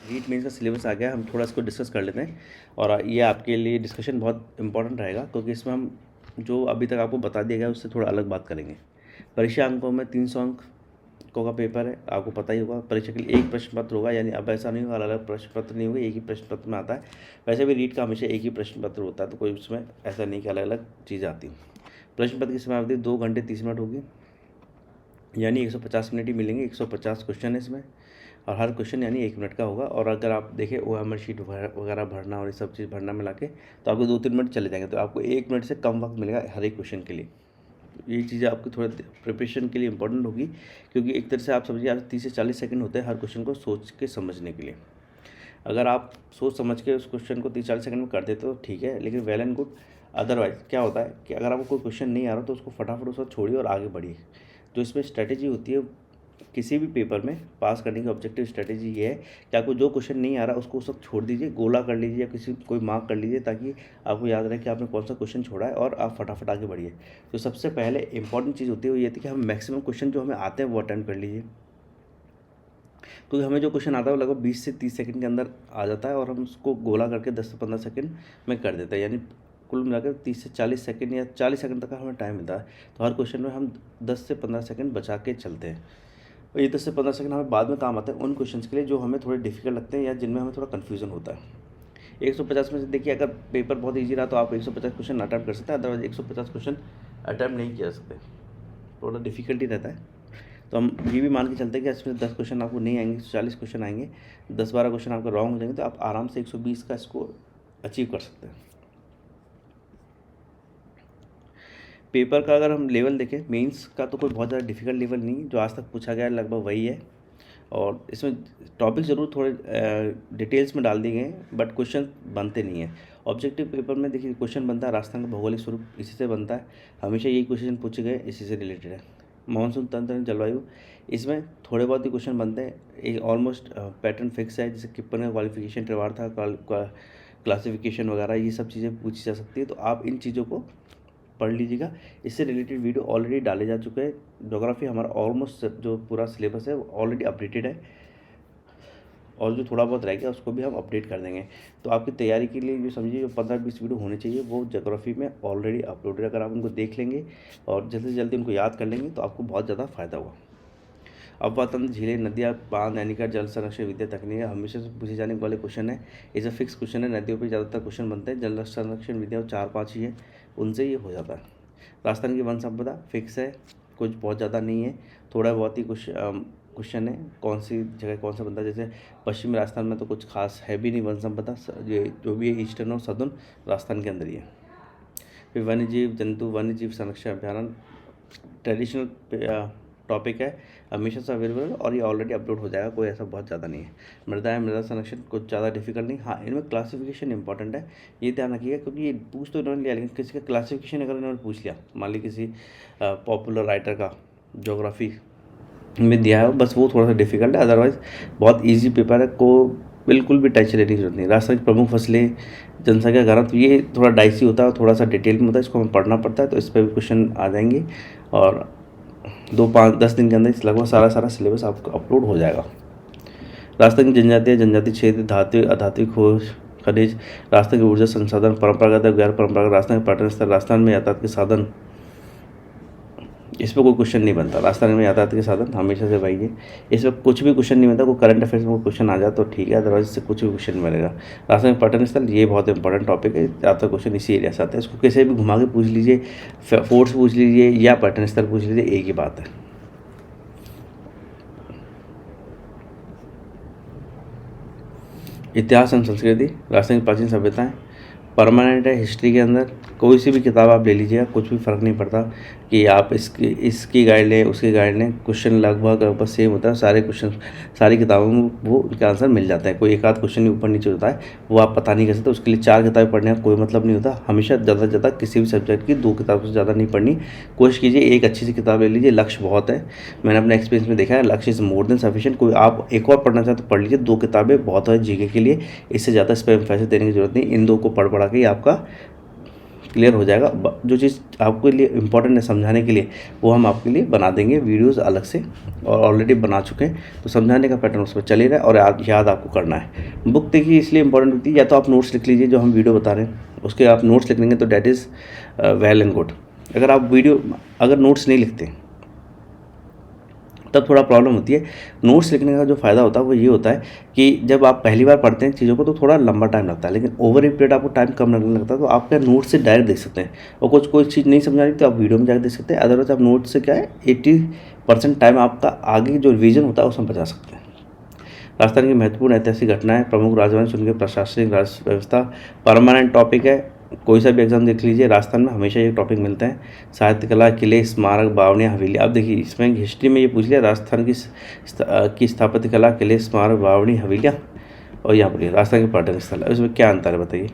NEET mains का syllabus आ गया, हम थोड़ा इसको डिस्कस कर लेते हैं। और ये आपके लिए डिस्कशन बहुत इंपॉर्टेंट रहेगा, क्योंकि इसमें हम जो अभी तक आपको बता दिया गया उससे थोड़ा अलग बात करेंगे। परीक्षा अंकों में 300 अंकों का पेपर है, आपको पता ही होगा। परीक्षा के लिए एक प्रश्न पत्र होगा, यानी अब ऐसा नहीं होगा अलग अलग प्रश्न पत्र नहीं होगा, एक ही प्रश्न पत्र में आता है। वैसे भी नीट का हमेशा एक ही प्रश्न पत्र होता है, तो कोई उसमें ऐसा नहीं कि अलग अलग चीज़ें आती हैं। प्रश्न पत्र की समयावधि 2 घंटे 30 मिनट होगी, यानी 150 मिनट ही मिलेंगे। 150 क्वेश्चन है इसमें, और हर क्वेश्चन यानी 1 मिनट का होगा। और अगर आप देखें OMR शीट वगैरह भरना और ये सब चीज़ भरना मिला के, तो आपको 2-3 मिनट चले जाएंगे, तो आपको 1 मिनट से कम वक्त मिलेगा हर एक क्वेश्चन के लिए। ये चीज़ें आपकी थोड़ा प्रिपरेशन के लिए इंपॉर्टेंट होगी, क्योंकि एक तरह से आप समझिए आप 30 से 40 सेकंड होते हैं हर क्वेश्चन को सोच के समझने के लिए। अगर आप सोच समझ के उस क्वेश्चन को 30-40 सेकंड में कर देते हो तो ठीक है, लेकिन वेल एंड गुड। अदरवाइज क्या होता है कि अगर आपको कोई क्वेश्चन नहीं आ रहा तो उसको फटाफट उसको छोड़िए और आगे बढ़िए। जो इसमें स्ट्रैटेजी होती है किसी भी पेपर में पास करने की, ऑब्जेक्टिव स्ट्रैटेजी ये है कि आपको जो क्वेश्चन नहीं आ रहा उसको उस वक्त छोड़ दीजिए, गोला कर लीजिए या कोई मार्क कर लीजिए, ताकि आपको याद रहे कि आपने कौन सा क्वेश्चन छोड़ा है और आप फटाफट आगे बढ़िए। तो सबसे पहले इंपॉर्टेंट चीज़ होती है वो ये थी कि हम मैक्सिमम क्वेश्चन जो हमें आते हैं वो अटेम्प्ट कर लीजिए, क्योंकि हमें जो क्वेश्चन आता है वो लगभग 20 से 30 सेकंड के अंदर आ जाता है, और हम उसको गोला करके 10 से 15 सेकंड में कर देते हैं, यानी कुल मिलाकर 30 से 40 सेकंड या 40 सेकंड तक का हमें टाइम मिलता है। तो हर क्वेश्चन में हम 10 से 15 सेकंड बचा के चलते हैं, और ये 10 से 15 सेकंड हमें बाद में काम आते हैं उन क्वेश्चन के लिए जो हमें थोड़े डिफिकल्ट लगते हैं या जिनमें हमें थोड़ा कन्फ्यूजन होता है। 150 में से देखिए, अगर पेपर बहुत ईजी रहा तो आप 150 क्वेश्चन अटैम्प्ट कर सकते हैं, अदरवाइज 150 क्वेश्चन अटैम्प्ट नहीं किया सकते, थोड़ा डिफिकल्टी रहता है। तो हम ये भी मान के चलते हैं कि इसमें 10 क्वेश्चन आपको नहीं आएंगे, 40 क्वेश्चन आएंगे, 10-12 क्वेश्चन आपका रॉन्ग हो जाएंगे, तो आप आराम से 120 का स्कोर अचीव कर सकते हैं। पेपर का अगर हम लेवल देखें, मेंस का तो कोई बहुत ज़्यादा डिफिकल्ट लेवल नहीं है, जो आज तक पूछा गया है लगभग वही है। और इसमें टॉपिक ज़रूर थोड़े डिटेल्स में डाल दिए गए हैं, बट क्वेश्चन बनते नहीं हैं। ऑब्जेक्टिव पेपर में देखिए क्वेश्चन बनता है राजस्थान का भौगोलिक स्वरूप, इसी से बनता है, हमेशा यही क्वेश्चन पूछे गए, इसी से रिलेटेड है। मानसून तंत्र जलवायु, इसमें थोड़े बहुत ही क्वेश्चन बनते हैं, एक ऑलमोस्ट पैटर्न फिक्स है, जैसे किप्पन का क्वालिफिकेशन त्रिवार था, क्लासिफिकेशन वगैरह ये सब चीज़ें पूछी जा सकती है, तो आप इन चीज़ों को पढ़ लीजिएगा। इससे रिलेटेड वीडियो ऑलरेडी डाले जा चुके हैं। ज्योग्राफी हमारा ऑलमोस्ट जो पूरा सिलेबस है वो ऑलरेडी अपडेटेड है, और जो थोड़ा बहुत रह गया उसको भी हम अपडेट कर देंगे। तो आपकी तैयारी के लिए जो समझिए जो 15-20 वीडियो होने चाहिए वो ज्योग्राफी में ऑलरेडी अपलोडेड है। अगर आप उनको देख लेंगे और जल्दी से जल्दी उनको याद कर लेंगे तो आपको बहुत ज़्यादा फ़ायदा होगा। अफवाह तंत्र, झीलें, नदियाँ, बांध, नैनीकट, जल संरक्षण विद्या तकनीक हमेशा से पूछे जाने वाले क्वेश्चन है। इसे फिक्स क्वेश्चन है, नदियों पर ज़्यादातर क्वेश्चन बनते हैं। जल संरक्षण विद्या 4-5 ही है, उनसे ये हो जाता है। राजस्थान की वन संपदा फिक्स है, कुछ बहुत ज़्यादा नहीं है, थोड़ा बहुत ही क्वेश्चन है कौन सी जगह कौन सा बनता है। जैसे पश्चिमी राजस्थान में तो कुछ खास है भी नहीं वन संपदा, ये जो भी है ईस्टर्न और सदर्न राजस्थान के अंदर ही है। फिर वन्य जीव जंतु, वन्य जीव संरक्षण अभियान ट्रेडिशनल टॉपिक है, हमेशा से अवेलेबल है, और ये ऑलरेडी अपलोड हो जाएगा, कोई ऐसा बहुत ज़्यादा नहीं है। मृदा संरक्षण कुछ ज़्यादा डिफिकल्ट नहीं, हाँ इनमें क्लासिफिकेशन इंपॉर्टेंट है, ये ध्यान रखिएगा, क्योंकि ये पूछ तो इन्होंने लिया, लेकिन किसी का क्लासिफिकेशन अगर इन्होंने पूछ लिया, मान ली किसी पॉपुलर राइटर का ज्योग्राफी में दिया है, बस वो थोड़ा सा डिफिकल्ट है, अदरवाइज बहुत ईजी पेपर है, को बिल्कुल भी टेंशन लेने की जरूरत नहीं। राजस्थान की प्रमुख फसलें, जनसंख्या घनत्व, ये थोड़ा डाइसी होता है, थोड़ा सा डिटेल में होता है, इसको हमें पढ़ना पड़ता है, तो इस पर भी क्वेश्चन आ जाएंगे, और 2-5-10 दिन के अंदर लगभग सारा सिलेबस आपको अपलोड हो जाएगा। राजस्थान की जनजातीय क्षेत्र, धात्विक अधात्विक खोज, खनिज, राजस्थान की ऊर्जा संसाधन, परंपरागत और गैर परंपरागत, राजस्थान के पर्यटन स्थल, राजस्थान में यातायात के साधन, इस पर कोई क्वेश्चन नहीं बनता। राजस्थान में यातायात के साधन हमेशा से वही है, इस पर कुछ भी क्वेश्चन नहीं बनता। कोई करंट अफेयर्स में कोई क्वेश्चन आ जाए तो ठीक है, अदरवाइज इससे कुछ भी क्वेश्चन नहीं बनेगा। राजस्थान में पर्यटन स्थल, ये बहुत इंपॉर्टेंट टॉपिक है, ज़्यादातर क्वेश्चन इसी एरिया से आते हैं, इसको कैसे भी घुमा के पूछ लीजिए, फोर्ट्स पूछ लीजिए या पर्यटन स्थल पूछ लीजिए, एक ही बात है। इतिहास एवं संस्कृति, राजस्थान की प्राचीन सभ्यताएं परमानेंट है हिस्ट्री के अंदर, कोई सी भी किताब आप ले लीजिएगा, कुछ भी फ़र्क नहीं पड़ता कि आप इसकी गाइड लें उसकी गाइड लें, क्वेश्चन लगभग सेम होता है। सारे क्वेश्चन सारी किताबों में वो उनके आंसर मिल जाता है, कोई एक आध क्वेश्चन ऊपर नीचे होता है, वो आप पता नहीं कर सकते। उसके लिए 4 किताबें पढ़ने का कोई मतलब नहीं होता। हमेशा ज़्यादा से ज़्यादा किसी भी सब्जेक्ट की 2 किताबों से ज़्यादा नहीं पढ़नी, कोशिश कीजिए एक अच्छी सी किताब ले लीजिए। लक्ष्य बहुत है, मैंने अपने एक्सपीरियंस में देखा है, लक्ष्य इज़ मोर देन सफिशिएंट। कोई आप एक और पढ़ना चाहे तो पढ़ लीजिए, 2 किताबें बहुत है जीके के लिए, इससे ज़्यादा इस पर एम्फेसिस देने की जरूरत नहीं। इन 2 को पढ़ के ही आपका क्लियर हो जाएगा। जो चीज़ आपके लिए इम्पोर्टेंट है समझाने के लिए वो हम आपके लिए बना देंगे वीडियोस अलग से, और ऑलरेडी बना चुके हैं, तो समझाने का पैटर्न उस पर चल ही रहा है और याद आपको करना है। बुक देखिए इसलिए इंपॉर्टेंट होती है, या तो आप नोट्स लिख लीजिए जो हम वीडियो बता रहे हैं उसके आप नोट्स लिख लेंगे तो that is well and good. अगर नोट्स नहीं लिखते तब थोड़ा प्रॉब्लम होती है। नोट्स लिखने का जो फ़ायदा होता है वो ये होता है कि जब आप पहली बार पढ़ते हैं चीज़ों को तो थोड़ा लंबा टाइम लगता है, लेकिन ओवर ए पीरियड आपको टाइम कम लगने लगता है, तो आप क्या नोट्स से डायरेक्ट देख सकते हैं, और कोई चीज़ नहीं समझ आ रही तो आप वीडियो में जाकर देख सकते हैं। अदरवाइज आप नोट्स से क्या है 80% टाइम आपका आगे जो रिवीजन होता है उसमें बचा सकते हैं। राजस्थान की महत्वपूर्ण ऐतिहासिक घटनाएं, प्रमुख राजवंश, उनके प्रशासनिक व्यवस्था परमानेंट टॉपिक है, कोई सा भी एग्जाम देख लीजिए राजस्थान में हमेशा ये टॉपिक मिलते हैं। साहित्य कला, किले, स्मारक, बावड़ियाँ, हवेली। अब देखिए इसमें हिस्ट्री में ये पूछ लिया राजस्थान की स्थापत्य कला, किले, स्मारक, बावड़ी, हवेलियाँ, और यहाँ पर राजस्थान के पर्यटन स्थल है, उसमें क्या अंतर है बताइए?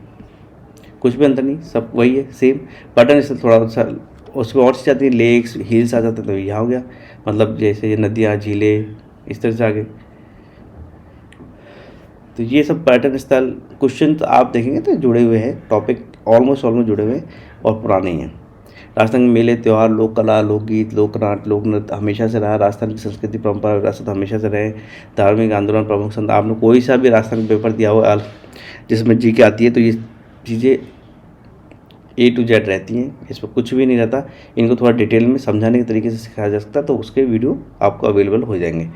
कुछ भी अंतर नहीं, सब वही है सेम। पर्यटन स्थल थोड़ा सा उसमें और चीज़ आती है, लेक्स, हिल्स आ जाते हैं, तो यहाँ हो गया मतलब जैसे ये नदियाँ, झीलें, इस तरह से आगे। तो ये सब पर्यटन स्थल क्वेश्चन तो आप देखेंगे तो जुड़े हुए हैं, टॉपिक ऑलमोस्ट जुड़े हुए हैं और पुराने ही हैं। राजस्थान के मेले, त्यौहार, लोक कला, लोकगीत, लोकनाट्य, लोक नृत्य हमेशा से रहा। राजस्थान की संस्कृति, परंपरा, विरासत हमेशा से रहे। धार्मिक आंदोलन, प्रमुख संत, आपने कोई सा भी राजस्थान का पेपर दिया हुआ जिसमें जी के आती है तो ये चीज़ें A to Z रहती हैं, इस पर कुछ भी नहीं रहता। इनको थोड़ा डिटेल में समझाने के तरीके से सिखाया जा सकता है, तो उसके वीडियो आपको अवेलेबल हो जाएंगे,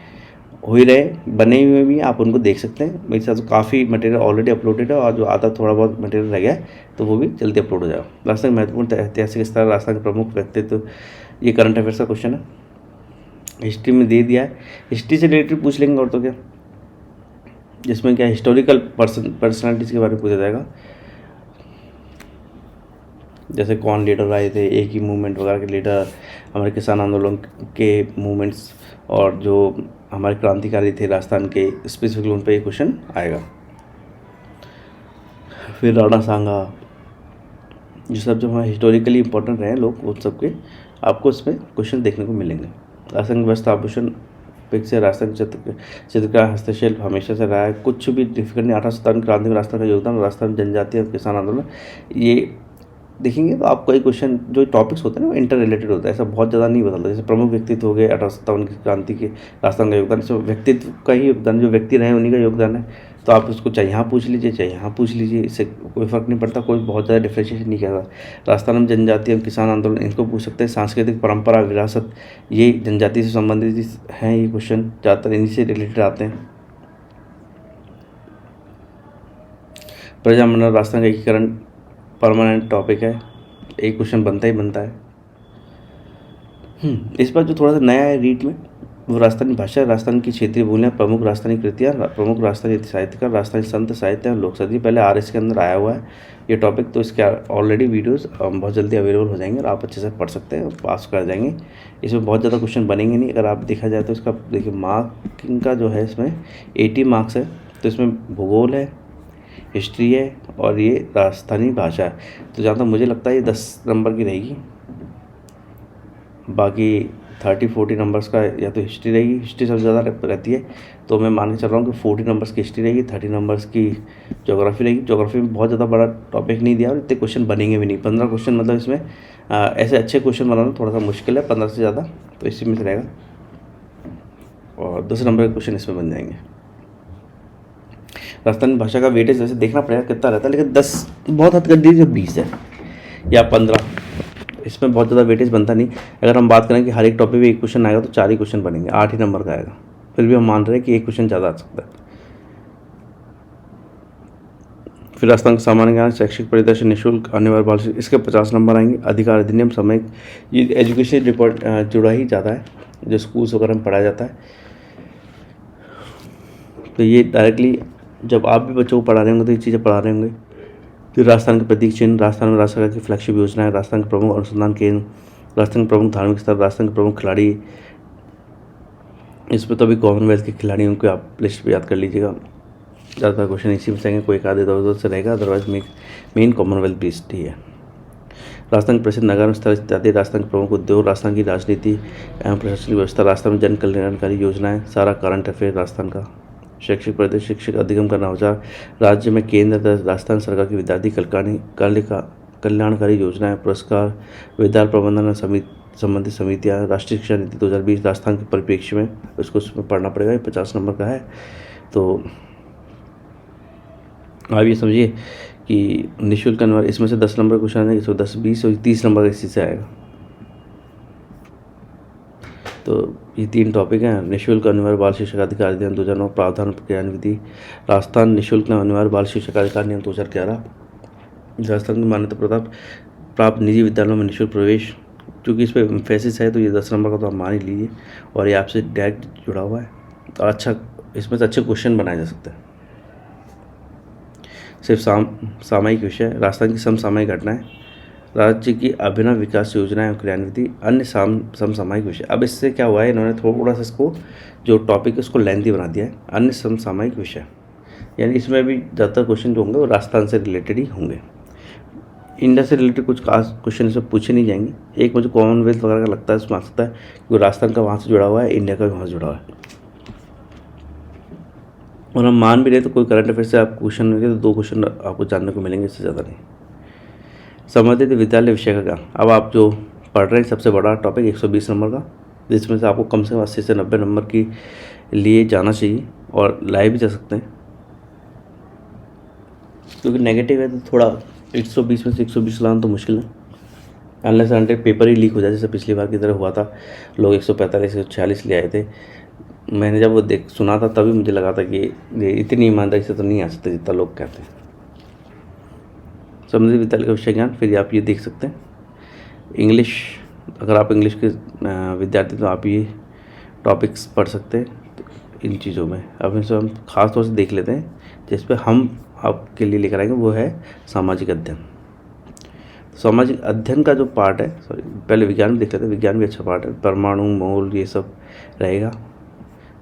हो ही रहे, बने हुए भी आप उनको देख सकते हैं। मेरे साथ तो काफ़ी मटेरियल ऑलरेडी अपलोडेड है, और जो आधा थोड़ा बहुत मटेरियल रह गया है तो वो भी जल्दी अपलोड हो जाएगा। राजस्थान के महत्वपूर्ण ऐतिहासिक स्थल, राजस्थान के प्रमुख व्यक्तित्व, ये करंट अफेयर्स का क्वेश्चन है, हिस्ट्री में दे दिया है। हिस्ट्री से रिलेटेड पूछ लेंगे और तो क्या, जिसमें क्या हिस्टोरिकल पर्सनालिटीज़ के बारे में पूछा जाएगा, जैसे कौन लीडर आए थे, एक ही मूवमेंट वगैरह के लीडर, हमारे किसान आंदोलन के मूवमेंट्स, और जो हमारे क्रांतिकारी थे राजस्थान के, स्पेसिफिकली उन पर ये क्वेश्चन आएगा। फिर राणा सांगा, ये सब जो हमारे हिस्टोरिकली इंपॉर्टेंट रहे लोग, उन सब के आपको इसमें क्वेश्चन देखने को मिलेंगे। राजस्थान की व्यवस्था आभूषण पिक्चर, राजस्थान चित्रकला, हस्तशिल्प हमेशा से रहा है, कुछ भी डिफिकल्ट नहीं। 1857 क्रांति में राजस्थान का योगदान, राजस्थान जनजातीय और किसान आंदोलन, ये देखेंगे तो आपको एक क्वेश्चन जो टॉपिक्स होते हैं ना वो इंटर रिलेटेड होता है, ऐसा बहुत ज़्यादा नहीं बदलता। जैसे प्रमुख व्यक्तित्व हो गए 1857 की क्रांति के, राजस्थान का योगदान, इसमें व्यक्तित्व का ही योगदान, जो व्यक्ति रहे उन्हीं का योगदान है, तो आप उसको चाहे यहाँ पूछ लीजिए चाहे यहाँ पूछ लीजिए, इससे कोई फ़र्क नहीं पड़ता, कोई बहुत ज़्यादा डिफ्रेंशिएशन नहीं करता। राजस्थान में जनजातीय और किसान आंदोलन, इनको पूछ सकते हैं। सांस्कृतिक परंपरा, विरासत, ये जनजाति से संबंधित हैं, ये क्वेश्चन ज़्यादातर इन्हीं से रिलेटेड आते हैं। प्रजामंडल, राजस्थान का एकीकरण परमानेंट टॉपिक है, एक क्वेश्चन बनता ही बनता है। इस बार जो थोड़ा सा नया है रीट में वो राजस्थानी भाषा, राजस्थान की क्षेत्रीय बोलियाँ, प्रमुख राजस्थानी कृतियाँ, प्रमुख राजस्थानी साहित्यकार, राजस्थानी संत साहित्य और लोकसदी, पहले RS के अंदर आया हुआ है ये टॉपिक, तो इसके ऑलरेडी वीडियोस बहुत जल्दी अवेलेबल हो जाएंगे और आप अच्छे से पढ़ सकते हैं और पास कर जाएंगे। इसमें बहुत ज़्यादा क्वेश्चन बनेंगे नहीं, अगर आप देखा जाए तो इसका देखिए मार्किंग का जो है इसमें 80 मार्क्स है, तो इसमें भूगोल है, हिस्ट्री है और ये राजस्थानी भाषा है, तो जहाँ तक मुझे लगता है ये 10 नंबर की रहेगी, बाकी 30-40 नंबर्स का या तो हिस्ट्री रहेगी, हिस्ट्री सबसे ज़्यादा रहती है, तो मैं मान के चल रहा हूँ कि 40 नंबर्स की हिस्ट्री रहेगी, 30 नंबर्स की ज्योग्राफी रहेगी। ज्योग्राफी में बहुत ज़्यादा बड़ा टॉपिक नहीं दिया और इतने क्वेश्चन बनेंगे भी नहीं, 15 क्वेश्चन, मतलब इसमें ऐसे अच्छे क्वेश्चन बनाना थोड़ा सा मुश्किल है, 15 से ज़्यादा तो इसी में से रहेगा, और 10 नंबर के क्वेश्चन इसमें बन जाएंगे। राजस्थानी भाषा का वेटेज वैसे देखना पड़ेगा कितना रहता है, लेकिन 10 बहुत हद कर दीजिए, 20 है या 15, इसमें बहुत ज़्यादा वेटेज बनता नहीं। अगर हम बात करें कि हर एक टॉपिक में एक क्वेश्चन आएगा तो 4 ही क्वेश्चन बनेंगे, 8 ही नंबर का आएगा, फिर भी हम मान रहे हैं कि एक क्वेश्चन ज़्यादा आ सकता है। फिर राजस्थान का सामान्य ज्ञान, शैक्षिक परिदृश्य, निःशुल्क अनिवार्य बाल, इसके 50 नंबर आएंगे। अधिकार अधिनियम, समय, ये एजुकेशन रिपोर्ट जुड़ा ही ज़्यादा है, जो स्कूल्स वगैरह में पढ़ाया जाता है, तो ये डायरेक्टली जब आप भी बच्चों को पढ़ा रहे होंगे तो ये चीज़ें पढ़ा रहे होंगे। फिर राजस्थान के प्रतीक चिन्ह, राजस्थान में राज्य सरकार की फ्लैगशिप योजना है, राजस्थान के प्रमुख अनुसंधान केंद्र, राजस्थान के प्रमुख धार्मिक स्थल, राजस्थान के प्रमुख खिलाड़ी, इसमें तो अभी कॉमनवेल्थ के खिलाड़ियों को आप लिस्ट पे याद कर लीजिएगा, ज़्यादातर क्वेश्चन इसी में से आएंगे, कोई एक आधे दो से रहेगा, अदरवाइज मेन कॉमनवेल्थ लिस्ट ही है। राजस्थान के प्रसिद्ध नगर स्थल इत्यादि, राजस्थान के प्रमुख उद्योग, राजस्थान की राजनीति एवं प्रशासनिक व्यवस्था, राजस्थान में जन कल्याणकारी योजनाएं, सारा करंट अफेयर राजस्थान का। शैक्षिक परिदृश्य, शिक्षक अधिगम का नवाचार, राज्य में केंद्र राजस्थान सरकार की विद्यार्थी कल्याणकारी कल्याणकारी योजनाएं, पुरस्कार, विद्यालय प्रबंधन संबंधित समितियां, राष्ट्रीय शिक्षा नीति 2020 राजस्थान के परिप्रेक्ष्य में, उसको उसमें पढ़ना पड़ेगा। ये 50 नंबर का है। तो आप ये समझिए कि निःशुल्क अनिवार्य, इसमें से 10 नंबर क्वेश्चन आएंगे, 10, 20 और 30 नंबर इसी से आएगा। तो ये 3 टॉपिक हैं। निःशुल्क अनिवार्य बाल शिक्षक अधिकार अधिनियम 2009, प्रावधान प्रक्रियान्वयन विधि, राजस्थान निःशुल्क अनिवार्य बाल शिक्षक अधिकार नियम 2011, राजस्थान की मान्यता प्राप्त निजी विद्यालयों में निःशुल्क प्रवेश। क्योंकि इस पर एम्फेसिस है तो ये 10 नंबर का तो आप मान ही लीजिए, और ये आपसे डायरेक्ट जुड़ा हुआ है। तो अच्छा, इसमें से अच्छे क्वेश्चन बनाए जा सकते हैं। सिर्फ सामयिक विषय, राजस्थान की समसामयिक घटनाएं, राज्य की अभिनव विकास योजनाएं और क्रियान्विति, अन्य समसामयिक विषय। अब इससे क्या हुआ है, इन्होंने थोड़ा सा इसको जो टॉपिक है उसको लेंथी बना दिया है। अन्य समसामयिक विषय, यानी इसमें भी ज़्यादातर क्वेश्चन जो होंगे वो राजस्थान से रिलेटेड ही होंगे। इंडिया से रिलेटेड कुछ खास क्वेश्चन इसमें पूछे नहीं जाएंगे। एक मुझे कॉमनवेल्थ वगैरह का लगता है इसमें आ सकता है, क्योंकि राजस्थान का वहाँ से जुड़ा हुआ है, इंडिया का भी वहाँ से जुड़ा हुआ है। और हम मान भी रहे तो कोई करंट अफेयर से आप क्वेश्चन मिलेंगे तो 2 क्वेश्चन आपको जानने को मिलेंगे, इससे ज़्यादा नहीं। संबंधित विद्यालय विषय का क्या, अब आप जो पढ़ रहे हैं सबसे बड़ा टॉपिक 120 नंबर का, जिसमें से आपको कम से कम 80 से 90 नंबर के लिए जाना चाहिए, और लाए भी जा सकते हैं। क्योंकि नेगेटिव है तो थोड़ा 120 में से 120 लाना तो मुश्किल है, अनलेस अनटिल पेपर ही लीक हो जाए, जैसे पिछली बार की तरह हुआ था। लोग 145 146 ले आए थे। मैंने जब वो सुना था तभी मुझे लगा था कि ये इतनी ईमानदारी से तो नहीं आ सकते जितना लोग कहते हैं। संबंधित विद्यालय का विषय ज्ञान, फिर आप ये देख सकते हैं इंग्लिश, अगर आप इंग्लिश के विद्यार्थी तो आप ये टॉपिक्स पढ़ सकते हैं इन चीज़ों में। अब इनसे हम खास तौर से देख लेते हैं, जिस पर हम आपके लिए लेकर आएंगे, वो है सामाजिक अध्ययन। सामाजिक अध्ययन का जो पार्ट है, पहले विज्ञान में देख लेते हैं, विज्ञान भी अच्छा पार्ट है, परमाणु, मोल, ये सब रहेगा।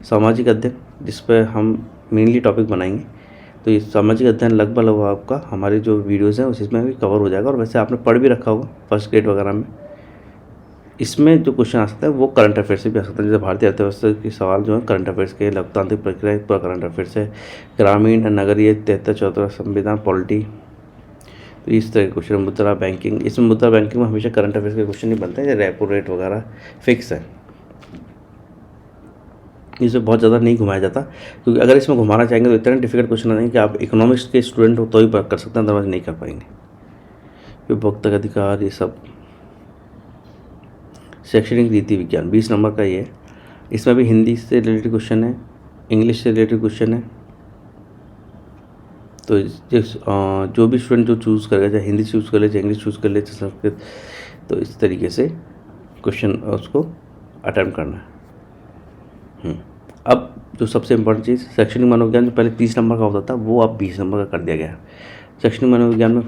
सामाजिक अध्ययन जिस पर हम मेनली टॉपिक बनाएंगे, तो ये सामाजिक अध्ययन लगभग आपका हमारे जो वीडियोज़ हैं उसमें भी कवर हो जाएगा। और वैसे आपने पढ़ भी रखा होगा फर्स्ट ग्रेड वगैरह में। इसमें जो क्वेश्चन आ सकता है वो करंट अफेयर से भी आ सकता है, जैसे भारतीय अर्थव्यवस्था के सवाल जो है करंट अफेयर्स के, लोकतांत्रिक प्रक्रिया पूरा करंट अफेयर्स है, ग्रामीण नगरीय 73-74 संविधान, पॉलिटी, तो इस तरह के क्वेश्चन। मुद्रा बैंकिंग, इसमें मुद्रा बैंकिंग में हमेशा करंट अफेयर्स के क्वेश्चन नहीं बनते हैं, रेपो रेट वगैरह फिक्स है, इसमें बहुत ज़्यादा नहीं घुमाया जाता। क्योंकि अगर इसमें घुमाना चाहेंगे तो इतने डिफिकल्ट क्वेश्चन आ जाएंगे कि आप इकोनॉमिक्स के स्टूडेंट हो तो ही कर सकते हैं, अदरवाइज नहीं कर पाएंगे। उपभोक्ता का अधिकार, ये सब। शैक्षणिक रीति विज्ञान 20 नंबर का ये है। इसमें भी हिंदी से रिलेटेड क्वेश्चन है, इंग्लिश से रिलेटेड क्वेश्चन है। तो जो भी स्टूडेंट जो चूज़ करेगा, चाहे हिंदी चूज़ कर ले, चाहे इंग्लिश चूज़ कर ले, चाहे संस्कृत, तो इस तरीके से क्वेश्चन उसको अटेम्प्ट करना है। अब जो सबसे इम्पोर्टेंट चीज़, शैक्षणिक मनोविज्ञान जो पहले 30 नंबर का होता था वो अब 20 नंबर का कर दिया गया है। शैक्षणिक मनोविज्ञान में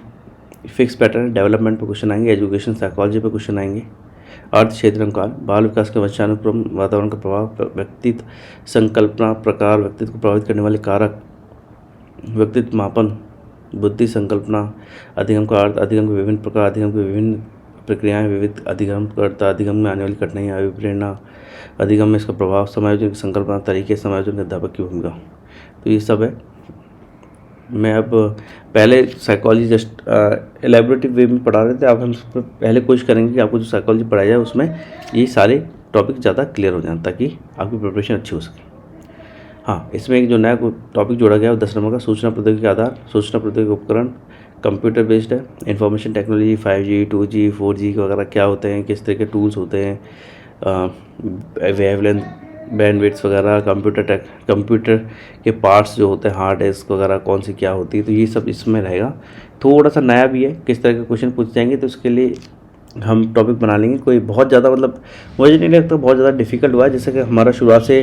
फिक्स पैटर्न, डेवलपमेंट पर क्वेश्चन आएंगे, एजुकेशन साइकोलॉजी पर क्वेश्चन आएंगे, अर्थ क्षेत्र काल, बाल विकास के वंशानुक्रम, वातावरण का प्रभाव, व्यक्तित्व संकल्पना प्रकार, व्यक्तित्व को प्रभावित करने वाले कारक, व्यक्तित्व मापन, बुद्धि संकल्पना, अधिगम का अर्थ, अधिगम के विभिन्न प्रकार, अधिगम की विभिन्न प्रक्रियाएं, विविध अधिगमकर्ता, अधिगम में आने वाली कठिनाइयाँ, अभिप्रेरणा, अधिगम में इसका प्रभाव, समायोजन की संकल्पना, तरीके, समायोजन के अध्यापक की भूमिका, तो ये सब है। मैं अब पहले साइकोलॉजी जस्ट एलेबोरेटिव वे में पढ़ा रहे थे, अब हम पहले कोशिश करेंगे कि आपको जो साइकोलॉजी पढ़ाई जाए उसमें ये सारे टॉपिक ज़्यादा क्लियर हो जाए, ताकि आपकी प्रिपरेशन अच्छी हो सके। हाँ, इसमें एक जो नया टॉपिक जोड़ा गया है वो 10 नंबर का, सूचना प्रौद्योगिकी के आधार, सूचना प्रौद्योगिकी उपकरण, कंप्यूटर बेस्ड है, information technology, 5G 2G 4G वगैरह क्या होते हैं, किस तरह के टूल्स होते हैं, वेवलेंथ, बैंडविड्थ वगैरह, कंप्यूटर के पार्ट्स जो होते हैं, हार्ड डिस्क वगैरह कौन सी क्या होती है, तो ये सब इसमें रहेगा। थोड़ा सा नया भी है, किस तरह के क्वेश्चन पूछ जाएंगे, तो उसके लिए हम टॉपिक बना लेंगे। कोई बहुत ज़्यादा मतलब मुझे नहीं लगता बहुत ज़्यादा डिफिकल्ट हुआ है, जैसे कि हमारा शुरुआत से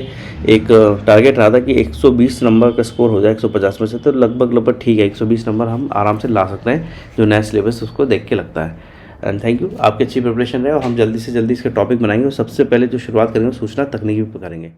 एक टारगेट रहा था कि 120 नंबर का स्कोर हो जाए 150 में से, तो लगभग ठीक है, 120 नंबर हम आराम से ला सकते हैं, जो नया सिलेबस उसको देख के लगता है। एंड थैंक यू, आपकी अच्छी प्रिपरेशन रहे, और हम जल्दी से जल्दी इसके टॉपिक बनाएंगे। और सबसे पहले जो शुरुआत करेंगे सूचना तकनीकी पर करेंगे।